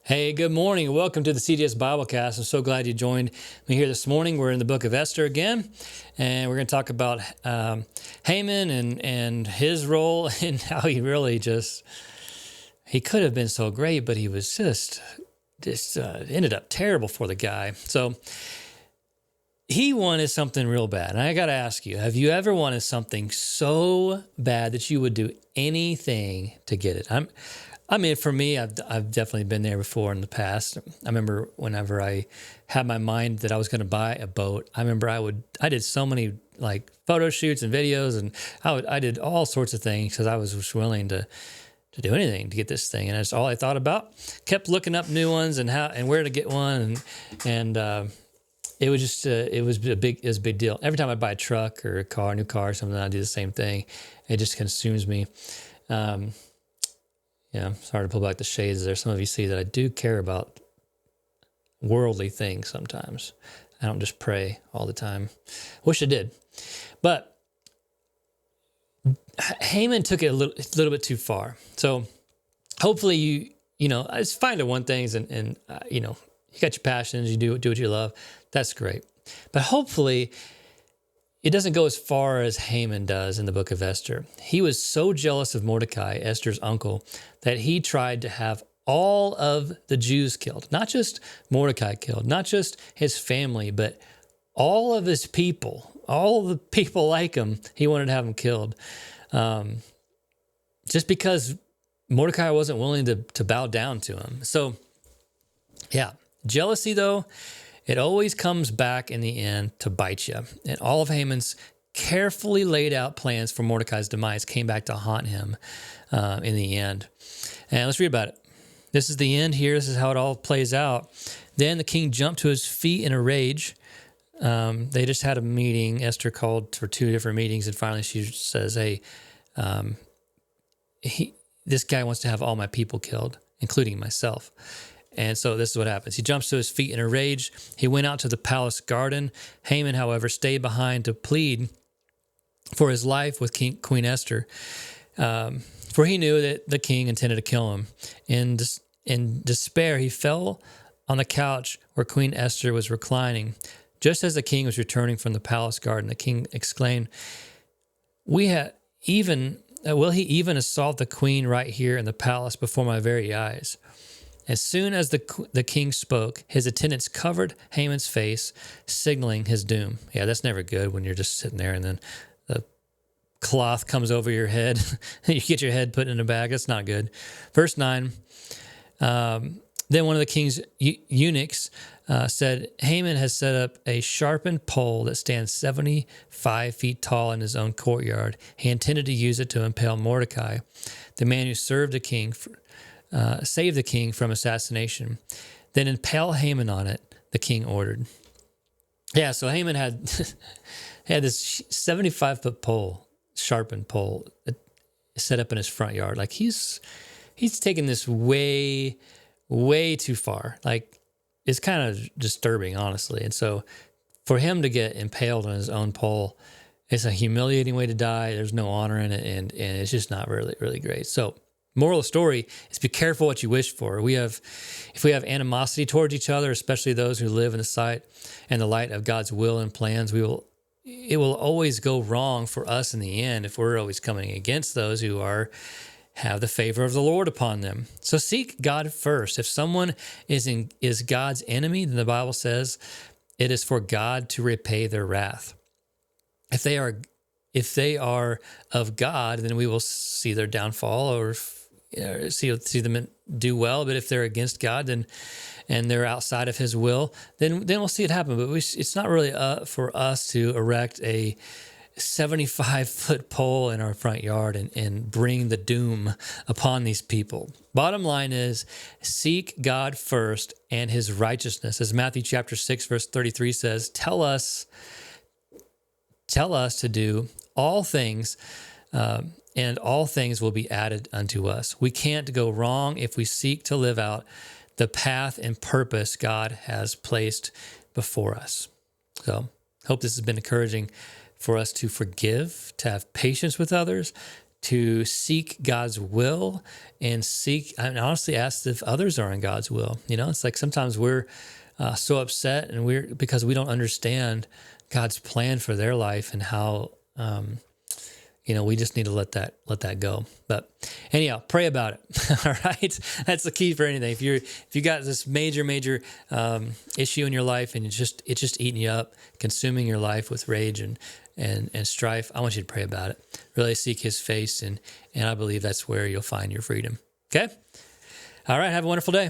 Hey, good morning. Welcome to the CGS Biblecast. I'm so glad you joined me here this morning. We're in the book of Esther again, and we're going to talk about Haman and his role and how he really he could have been so great, but he was just ended up terrible for the guy. So he wanted something real bad. And I got to ask you, have you ever wanted something so bad that you would do anything to get it? I mean, for me, I've definitely been there before in the past. I remember whenever I had my mind that I was going to buy a boat, I remember I did so many like photo shoots and videos, and I did all sorts of things because I was just willing to do anything to get this thing, and that's all I thought about. Kept looking up new ones and how and where to get one, and it was just it was a big deal. Every time I buy a truck or a new car or something, I do the same thing. It just consumes me. Yeah, sorry to pull back the shades there. Some of you see that I do care about worldly things sometimes. I don't just pray all the time. Wish I did. But Haman took it a little bit too far. So hopefully it's fine to want things and you got your passions, you do what you love. That's great. But hopefully it doesn't go as far as Haman does in the book of Esther. He was so jealous of Mordecai, Esther's uncle, that he tried to have all of the Jews killed. Not just Mordecai killed, not just his family, but all of his people, all the people like him, he wanted to have them killed. Just because Mordecai wasn't willing to bow down to him. So, yeah, jealousy though, it always comes back in the end to bite you. And all of Haman's carefully laid out plans for Mordecai's demise came back to haunt him in the end. And let's read about it. This is the end here. This is how it all plays out. Then the king jumped to his feet in a rage. They just had a meeting. Esther called for 2 different meetings, and finally she says, hey, this guy wants to have all my people killed, including myself. And so this is what happens. He jumps to his feet in a rage. He went out to the palace garden. Haman, however, stayed behind to plead for his life with Queen Esther, for he knew that the king intended to kill him. In despair, he fell on the couch where Queen Esther was reclining. Just as the king was returning from the palace garden, the king exclaimed, will he even assault the queen right here in the palace before my very eyes? As soon as the king spoke, his attendants covered Haman's face, signaling his doom. Yeah, that's never good when you're just sitting there and then the cloth comes over your head. You get your head put in a bag. That's not good. Verse 9, then one of the king's eunuchs said, Haman has set up a sharpened pole that stands 75 feet tall in his own courtyard. He intended to use it to impale Mordecai, the man who served the king save the king from assassination. Then impale Haman on it, the king ordered. Yeah, so Haman had this 75-foot pole, sharpened pole, set up in his front yard. Like he's taken this way, way too far. Like it's kind of disturbing, honestly. And so for him to get impaled on his own pole, it's a humiliating way to die. There's no honor in it, and it's just not really, really great. So moral of the story is be careful what you wish for. If we have animosity towards each other, especially those who live in the sight and the light of God's will and plans, it will always go wrong for us in the end if we're always coming against those who have the favor of the Lord upon them. So seek God first. If someone is God's enemy, then the Bible says it is for God to repay their wrath. If they are of God, then we will see their downfall or see them do well. But if they're against God and they're outside of His will, then we'll see it happen. But it's not really for us to erect a 75-foot pole in our front yard and bring the doom upon these people. Bottom line is seek God first and His righteousness. As Matthew chapter 6, verse 33 says, tell us to do all things, and all things will be added unto us. We can't go wrong if we seek to live out the path and purpose God has placed before us. So, hope this has been encouraging for us to forgive, to have patience with others, to seek God's will and honestly ask if others are in God's will. It's like sometimes we're so upset and because we don't understand God's plan for their life and how, we just need to let that go. But anyhow, pray about it. All right. That's the key for anything. If you got this major issue in your life and it's just eating you up, consuming your life with rage and strife, I want you to pray about it. Really seek his face. And I believe that's where you'll find your freedom. Okay. All right. Have a wonderful day.